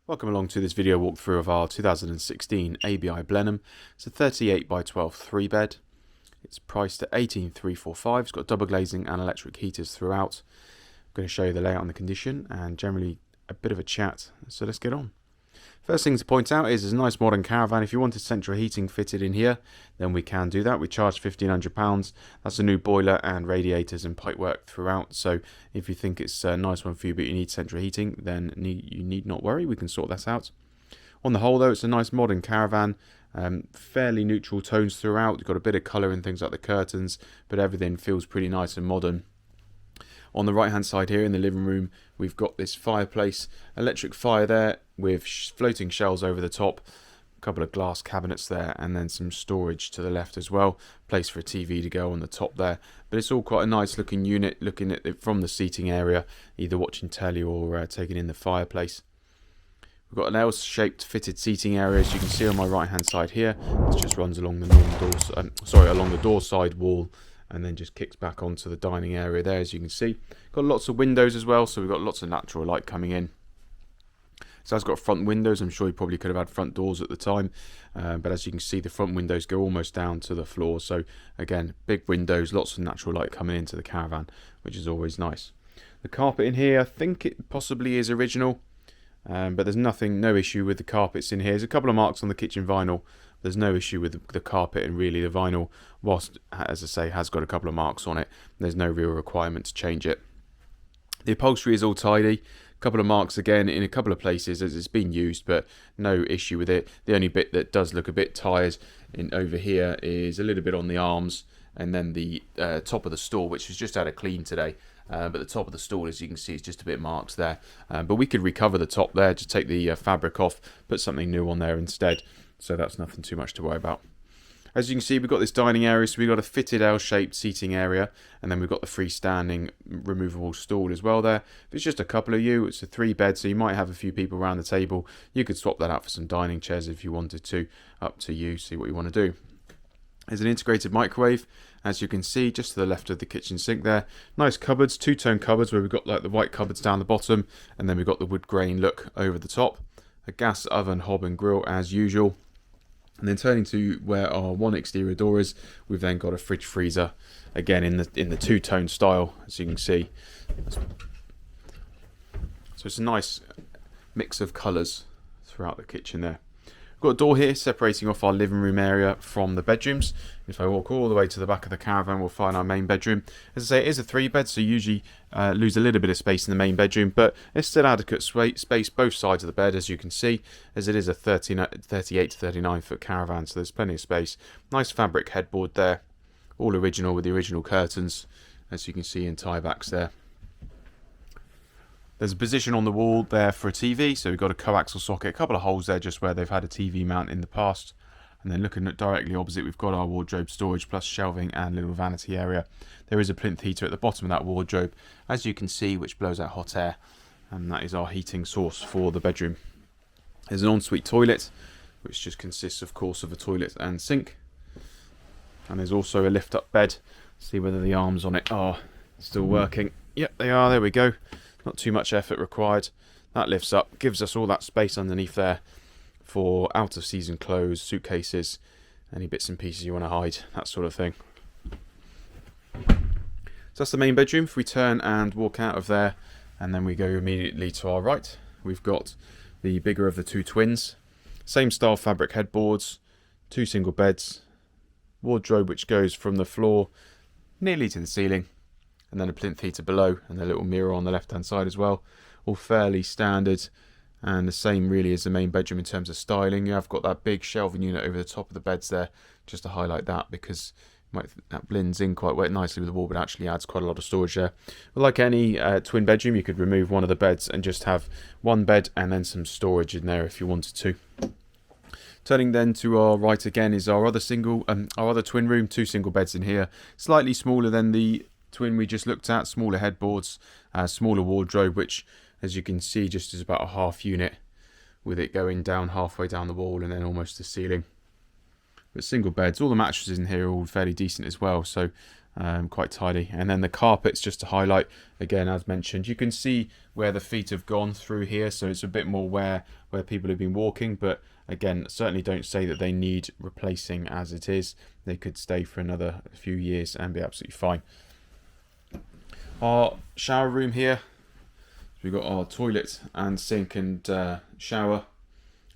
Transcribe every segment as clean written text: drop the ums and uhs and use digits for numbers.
Welcome along to this video walkthrough of our 2016 ABI Blenheim. It's a 38 by 12 3-bed. It's priced at 18,345. It's got double glazing and electric heaters throughout. I'm going to show you the layout and the condition and generally a bit of a chat. So let's get on. First thing to point out is there's a nice modern Caravan. If you wanted central heating fitted in here, then we can do that. We charge £1,500. That's a new boiler and radiators and pipework throughout. So if you think it's a nice one for you but you need central heating, then you need not worry. We can sort that out. On the whole though, it's a nice modern Caravan. Fairly neutral tones throughout. You've got a bit of colour in things like the curtains, but everything feels pretty nice and modern. On the right hand side here in the living room, we've got this fireplace, electric fire there with floating shelves over the top, a couple of glass cabinets there, and then some storage to the left as well. Place for a TV to go on the top there. But it's all quite a nice looking unit, looking at it from the seating area, either watching telly or taking in the fireplace. We've got an L-shaped fitted seating area, as you can see on my right hand side here. It just runs along the along the door side wall, and then just kicks back onto the dining area there, as you can see. Got lots of windows as well, so we've got lots of natural light coming in. So it's got front windows. I'm sure you probably could have had front doors at the time, but as you can see, the front windows go almost down to the floor. So again, big windows, lots of natural light coming into the Caravan, which is always nice. The carpet in here, I think it possibly is original, but there's no issue with the carpets in here. There's a couple of marks on the kitchen vinyl. There's no issue with the carpet, and really the vinyl, whilst, as I say, has got a couple of marks on it, there's no real requirement to change it. The upholstery is all tidy. A couple of marks again in a couple of places as it's been used, but no issue with it. The only bit that does look a bit tired over here is a little bit on the arms, and then the top of the stool, which has just had a clean today. But the top of the stool, as you can see, is just a bit marks there. But we could recover the top there, just take the fabric off, put something new on there instead. So that's nothing too much to worry about. As you can see, we've got this dining area, so we've got a fitted L-shaped seating area, and then we've got the freestanding removable stool as well there. If it's just a couple of you, it's a 3-bed, so you might have a few people around the table. You could swap that out for some dining chairs if you wanted to. Up to you, see what you want to do. There's an integrated microwave, as you can see, just to the left of the kitchen sink there. Nice cupboards, two-tone cupboards, where we've got like the white cupboards down the bottom, and then we've got the wood grain look over the top. A gas oven, hob and grill as usual. And then turning to where our one exterior door is, we've then got a fridge freezer, again in the two-tone style, as you can see. So it's a nice mix of colours throughout the kitchen there. We've got a door here separating off our living room area from the bedrooms. If I walk all the way to the back of the Caravan, we'll find our main bedroom. As I say, it is a 3-bed, so you usually lose a little bit of space in the main bedroom, but it's still adequate space both sides of the bed, as you can see, as it is a 38 to 39 foot Caravan, so there's plenty of space. Nice fabric headboard there, all original with the original curtains, as you can see in tie-backs there. There's a position on the wall there for a TV, so we've got a coaxial socket, a couple of holes there just where they've had a TV mount in the past. And then looking at directly opposite, we've got our wardrobe storage plus shelving and little vanity area. There is a plinth heater at the bottom of that wardrobe, as you can see, which blows out hot air, and that is our heating source for the bedroom. There's an ensuite toilet, which just consists, of course, of a toilet and sink. And there's also a lift-up bed. See whether the arms on it are still working. Yep, they are. There we go. Not too much effort required. That lifts up, gives us all that space underneath there for out of season clothes, suitcases, any bits and pieces you want to hide, that sort of thing. So that's the main bedroom. If we turn and walk out of there, and then we go immediately to our right, we've got the bigger of the two twins. Same style fabric headboards, 2 single beds, wardrobe which goes from the floor nearly to the ceiling, and then a plinth heater below, and a little mirror on the left hand side as well. All fairly standard, and the same really as the main bedroom in terms of styling. You have got that big shelving unit over the top of the beds there, just to highlight that, because that blends in quite nicely with the wall, but actually adds quite a lot of storage there. But like any twin bedroom, you could remove one of the beds and just have one bed and then some storage in there if you wanted to. Turning then to our right again is our other twin room, 2 single beds in here, slightly smaller than the twin we just looked at, smaller headboards, smaller wardrobe, which, as you can see, just is about a half unit, with it going down halfway down the wall and then almost to the ceiling. But single beds, all the mattresses in here are all fairly decent as well, so quite tidy. And then the carpets, just to highlight again, as mentioned, you can see where the feet have gone through here, so it's a bit more where people have been walking, but again, certainly don't say that they need replacing as it is. They could stay for another few years and be absolutely fine. Our shower room here, so we've got our toilet and sink and shower,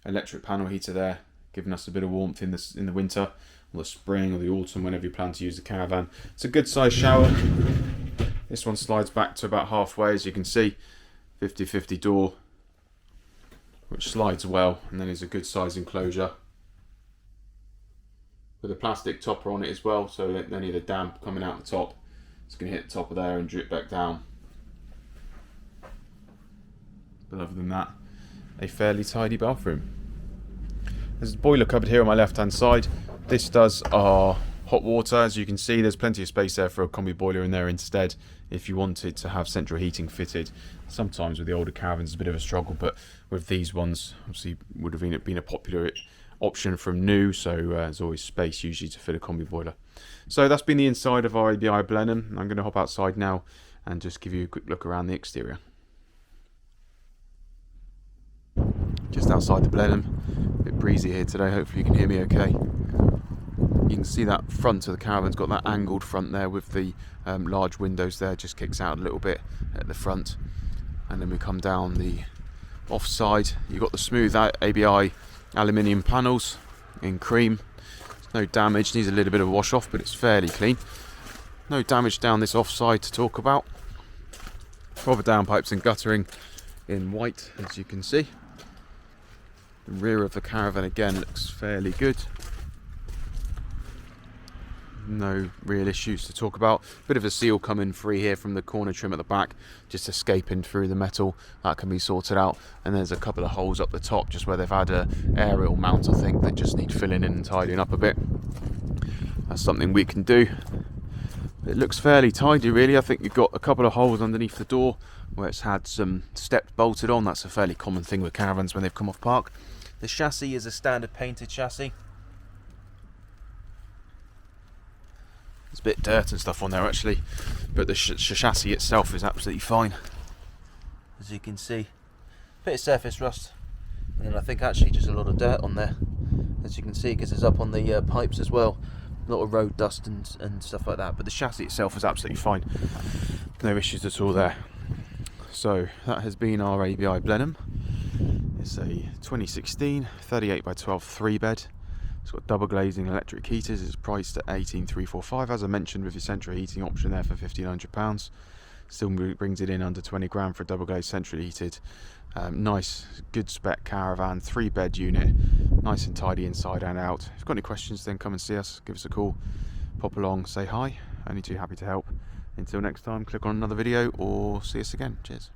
electric panel heater there, giving us a bit of warmth in the winter, or the spring or the autumn, whenever you plan to use the Caravan. It's a good sized shower. This one slides back to about halfway, as you can see, 50-50 door, which slides well, and then is a good size enclosure with a plastic topper on it as well, so that any of the damp coming out the top, it's going to hit the top of there and drip back down. But other than that, a fairly tidy bathroom. There's a boiler cupboard here on my left hand side. This does our hot water. As you can see, there's plenty of space there for a combi boiler in there instead, if you wanted to have central heating fitted. Sometimes with the older Caravans it's a bit of a struggle, but with these ones obviously would have been a popular option from new, so there's always space usually to fit a combi boiler. So that's been the inside of our ABI Blenheim. I'm going to hop outside now and just give you a quick look around the exterior. Just outside the Blenheim, a bit breezy here today, hopefully you can hear me okay. You can see that front of the Caravan's got that angled front there with the large windows there, just kicks out a little bit at the front. And then we come down the offside, you've got the smooth ABI aluminium panels in cream. There's no damage, needs a little bit of wash off, but it's fairly clean. No damage down this offside to talk about. Proper downpipes and guttering in white, as you can see. The rear of the Caravan again looks fairly good. No real issues to talk about. Bit of a seal coming free here from the corner trim at the back, just escaping through the metal. That can be sorted out. And there's a couple of holes up the top, just where they've had a aerial mount, I think, that just need filling in and tidying up a bit. That's something we can do. It looks fairly tidy, really. I think you've got a couple of holes underneath the door where it's had some steps bolted on. That's a fairly common thing with Caravans when they've come off park. The chassis is a standard painted chassis. There's a bit of dirt and stuff on there actually, but the chassis itself is absolutely fine, as you can see. Bit of surface rust, and I think actually just a lot of dirt on there, as you can see, because it's up on the pipes as well. A lot of road dust and stuff like that, but the chassis itself is absolutely fine. No issues at all there. So that has been our ABI Blenheim. It's a 2016 38 by 12 3 bed. It's got double glazing electric heaters. It's priced at 18,345, as I mentioned, with your central heating option there for £1,500. Still brings it in under 20 grand for a double glazed centrally heated. Nice, good spec Caravan, 3 bed unit, nice and tidy inside and out. If you've got any questions, then come and see us, give us a call, pop along, say hi. Only too happy to help. Until next time, click on another video or see us again. Cheers.